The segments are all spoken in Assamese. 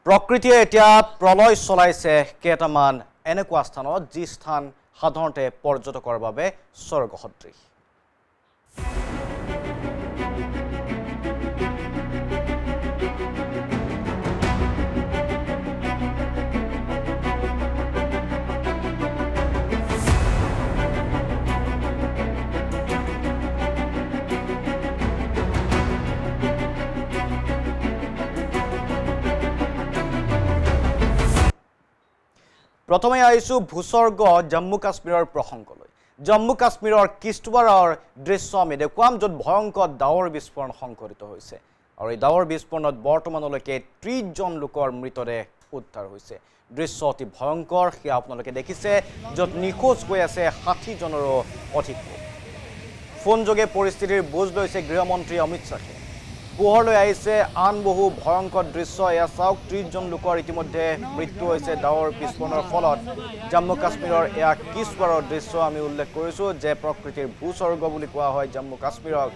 প্ৰকৃতিয়ে এতিয়া প্ৰলয় চলাইছে কেইটামান এনেকুৱা স্থানত যি স্থান সাধাৰণতে পৰ্যটকৰ বাবে স্বৰ্গসদৃশ। প্ৰথমে আহিছো ভূস্বৰ্গ জম্মু কাশ্মীৰৰ প্ৰসংগলৈ। জম্মু কাশ্মীৰৰ কিস্তৱাৰৰ দৃশ্য আমি দেখুৱাম, য'ত ভয়ংকৰ ডাৱৰ বিস্ফোৰণ সংঘটিত হৈছে আৰু এই ডাৱৰ বিস্ফোৰণত বৰ্তমানলৈকে 30 জন লোকৰ মৃতদেহ উদ্ধাৰ হৈছে। দৃশ্য অতি ভয়ংকৰ, সেয়া আপোনালোকে দেখিছে, য'ত নিখোজ হৈ আছে 60 জনৰো অধিক লোক। ফোনযোগে পৰিস্থিতিৰ বুজ লৈছে গৃহমন্ত্ৰী অমিত শ্বাহে। পোহৰলৈ আহিছে আন বহু ভয়ংকৰ দৃশ্য। এয়া চাওক, 30 জন লোকৰ ইতিমধ্যে মৃত্যু হৈছে ডাৱৰ বিস্ফোৰণৰ ফলত। জম্মু কাশ্মীৰৰ এয়া কিস্তৱাৰৰ দৃশ্য আমি উল্লেখ কৰিছোঁ যে প্ৰকৃতিৰ ভূস্বৰ্গ বুলি কোৱা হয় জম্মু কাশ্মীৰক।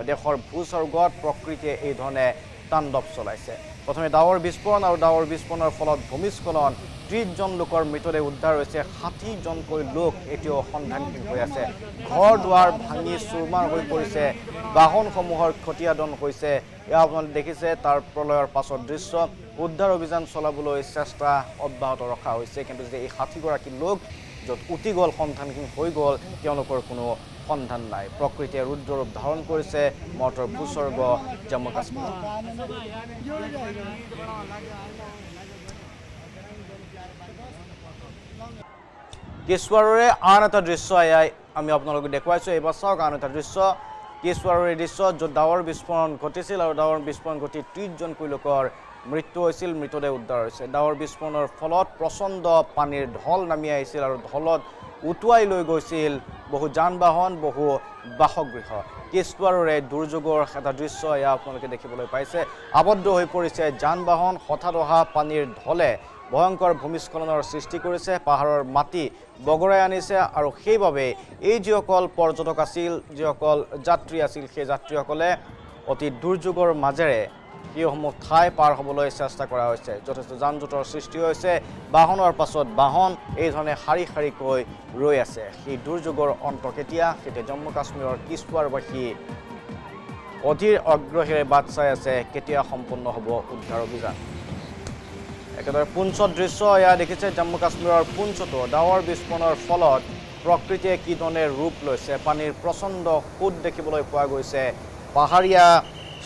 দেশৰ ভূস্বৰ্গত প্ৰকৃতিয়ে এই ধৰণে তাণ্ডৱ চলাইছে। প্ৰথমে ডাৱৰ বিস্ফোৰণ আৰু ডাৱৰ বিস্ফোৰণৰ ফলত ভূমিস্খলন, 30 জন লোকৰ মৃতদেহ উদ্ধাৰ হৈছে, 60 জনকৈ লোক এতিয়াও সন্ধানহীন হৈ আছে। ঘৰ দুৱাৰ ভাঙি চুৰমাৰ হৈ পৰিছে, বাহনসমূহৰ ক্ষতিসাধন হৈছে। এয়া আপোনালোকে দেখিছে তাৰ প্ৰলয়ৰ পাছৰ দৃশ্য। উদ্ধাৰ অভিযান চলাবলৈ চেষ্টা অব্যাহত ৰখা হৈছে, কিন্তু যে এই 60 গৰাকী লোক য'ত উটি গ'ল, সন্ধানহীন হৈ গ'ল, তেওঁলোকৰ কোনো সন্ধান নাই। প্ৰকৃতিয়ে ৰুদ্ৰৰূপ ধাৰণ কৰিছে মৰ্তৰ ভূস্বৰ্গ জম্মু কাশ্মীৰ। কিস্তৱাৰৰে আন এটা দৃশ্য এয়াই আমি আপোনালোকক দেখুৱাইছোঁ। এইবাৰ চাওক আন এটা দৃশ্য, কিস্তৱাৰৰ এই দৃশ্য, য'ত ডাৱৰ বিস্ফোৰণ ঘটিছিল আৰু ডাৱৰ বিস্ফোৰণ ঘটি 30 জনকৈ লোকৰ মৃত্যু হৈছিল, মৃতদেহ উদ্ধাৰ হৈছে। ডাৱৰ বিস্ফোৰণৰ ফলত প্ৰচণ্ড পানীৰ ঢল নামি আহিছিল আৰু ঢলত উটুৱাই লৈ গৈছিল বহু যান বাহন, বহু বাসগৃহ। কিস্তৱাৰৰে দুৰ্যোগৰ এটা দৃশ্য এয়া আপোনালোকে দেখিবলৈ পাইছে। আবদ্ধ হৈ পৰিছে যান বাহন, হঠাৎ অহা পানীৰ ঢলে ভয়ংকৰ ভূমিস্খলনৰ সৃষ্টি কৰিছে, পাহাৰৰ মাটি বগৰাই আনিছে আৰু সেইবাবে এই যিসকল পৰ্যটক আছিল, যিসকল যাত্ৰী আছিল, সেই যাত্ৰীসকলে অতি দুৰ্যোগৰ মাজেৰে এইসমূহ ঠাই পাৰ হ'বলৈ চেষ্টা কৰা হৈছে। যথেষ্ট যান জঁটৰ সৃষ্টি হৈছে, বাহনৰ পাছত বাহন এই ধৰণে শাৰী শাৰীকৈ ৰৈ আছে। সেই দুৰ্যোগৰ অন্ত কেতিয়া, তেতিয়া জম্মু কাশ্মীৰৰ কিস্তৱাৰবাসী অধীৰ আগ্ৰহেৰে বাট চাই আছে কেতিয়া সম্পূৰ্ণ হ'ব উদ্ধাৰ অভিযান। একেদৰে পুঞ্চৰ দৃশ্য এয়া দেখিছে, জম্মু কাশ্মীৰৰ পুঞ্চতো ডাৱৰ বিস্ফোৰণৰ ফলত প্ৰকৃতিয়ে কি ধৰণে ৰূপ লৈছে। পানীৰ প্ৰচণ্ড সোঁত দেখিবলৈ পোৱা গৈছে, পাহাৰীয়া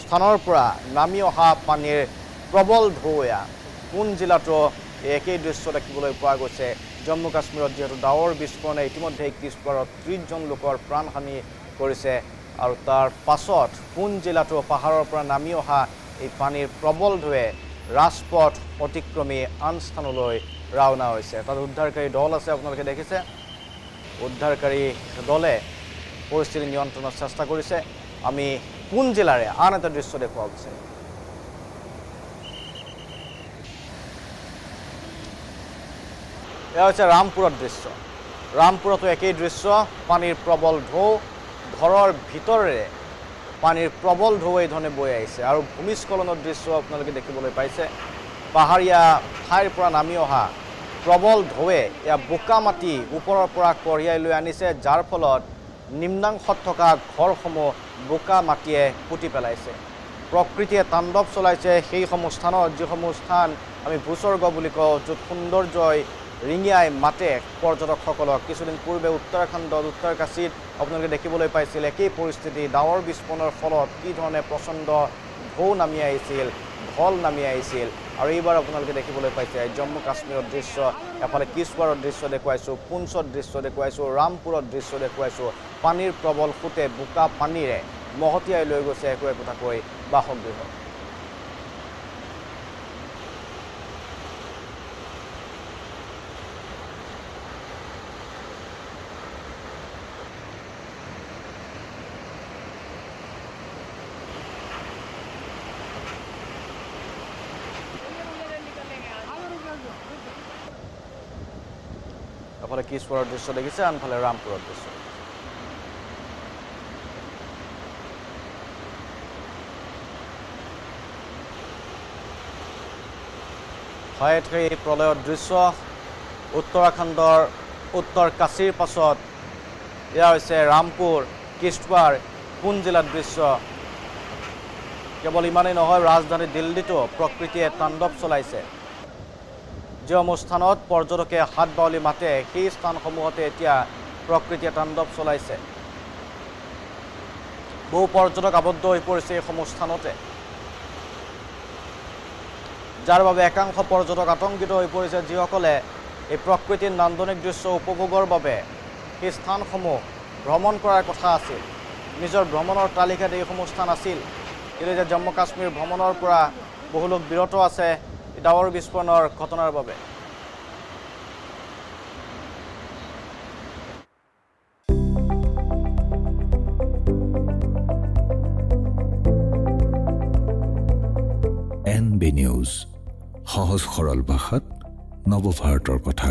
স্থানৰ পৰা নামি অহা পানীৰ প্ৰবল ঢৌয়া। পুঞ্চ জিলাতো একেই দৃশ্য দেখিবলৈ পোৱা গৈছে। জম্মু কাশ্মীৰত যিহেতু ডাৱৰ বিস্ফোৰণে ইতিমধ্যে কিস্তৱাৰত 30 জন লোকৰ প্ৰাণহানি কৰিছে আৰু তাৰ পাছত পুঞ্চ জিলাতো পাহাৰৰ পৰা নামি অহা এই পানীৰ প্ৰবল ঢৌৱে ৰাজপথ অতিক্ৰমী আন স্থানলৈ ৰাওনা হৈছে। তাত উদ্ধাৰকাৰী দল আছে, আপোনালোকে দেখিছে। উদ্ধাৰকাৰী দলে পৰিস্থিতি নিয়ন্ত্ৰণৰ চেষ্টা কৰিছে। আমি পুঞ্চ জিলাৰে আন এটা দৃশ্য দেখুৱাব বিচাৰিম। এয়া হৈছে ৰামপুৰৰ দৃশ্য। ৰামপুৰতো একেই দৃশ্য, পানীৰ প্ৰবল ঢৌ, ঘৰৰ ভিতৰেৰে পানীৰ প্ৰবল ঢৌ এই ধৰণে বৈ আহিছে আৰু ভূমিস্খলনৰ দৃশ্য আপোনালোকে দেখিবলৈ পাইছে। পাহাৰীয়া ঠাইৰ পৰা নামি অহা প্ৰবল ঢৌৱে এয়া বোকা মাটি ওপৰৰ পৰা কঢ়িয়াই লৈ আনিছে, যাৰ ফলত নিম্নাংশত থকা ঘৰসমূহ বোকা মাটিয়ে পুতি পেলাইছে। প্ৰকৃতিয়ে তাণ্ডৱ চলাইছে সেইসমূহ স্থানত, যিসমূহ স্থান আমি ভূস্বৰ্গ বুলি কওঁ, য'ত সৌন্দৰ্যই ৰিঙিয়াই মাতে পৰ্যটকসকলক। কিছুদিন পূৰ্বে উত্তৰাখণ্ডত, উত্তৰকাশীত আপোনালোকে দেখিবলৈ পাইছিল একেই পৰিস্থিতি। ডাৱৰ বিস্ফোৰণৰ ফলত কি ধৰণে প্ৰচণ্ড ঢৌ নামি আহিছিল, ঢল নামি আহিছিল। আৰু এইবাৰ আপোনালোকে দেখিবলৈ পাইছে জম্মু কাশ্মীৰৰ দৃশ্য। এফালে কিস্তৱাৰৰ দৃশ্য দেখুৱাইছোঁ, পুঞ্চৰ দৃশ্য দেখুৱাইছোঁ, ৰামপুৰৰ দৃশ্য দেখুৱাইছোঁ। পানীৰ প্ৰবল সোঁতে বোকা পানীৰে মহতিয়াই লৈ গৈছে একো একোটাকৈ বাসগৃহ। এফালে কিস্তৱাৰৰ দৃশ্য দেখিছে, আনফালে ৰামপুৰৰ দৃশ্য। ঠায়ে ঠায়ে এই প্ৰলয়ৰ দৃশ্য উত্তৰাখণ্ডৰ উত্তৰ কাশীৰ পাছত এয়া হৈছে ৰামপুৰ কিশ্বৱাৰ পুঞ্চ জিলাৰ দৃশ্য কেৱল ইমানেই নহয় ৰাজধানী দিল্লীতো প্ৰকৃতিয়ে তাণ্ডৱ চলাইছে যিসমূহ স্থানত পৰ্যটকে হাত বাউলি মাতে সেই স্থানসমূহতে এতিয়া প্ৰকৃতিয়ে তাণ্ডৱ চলাইছে বহু পৰ্যটক আবদ্ধ হৈ পৰিছে এইসমূহ স্থানতে যাৰ বাবে একাংশ পৰ্যটক আতংকিত হৈ পৰিছে যিসকলে এই প্ৰকৃতিৰ নান্দনিক দৃশ্য উপভোগৰ বাবে সেই স্থানসমূহ ভ্ৰমণ কৰাৰ কথা আছিল নিজৰ ভ্ৰমণৰ তালিকাত এইসমূহ স্থান আছিল কিন্তু যে জম্মু কাশ্মীৰ ভ্ৰমণৰ পৰা বহু লোক বিৰত আছে ডাৱৰ বিস্ফোৰণৰ ঘটনাৰ বাবে NB News সহজ সৰল ভাষাত নৱভাৰতৰ কথা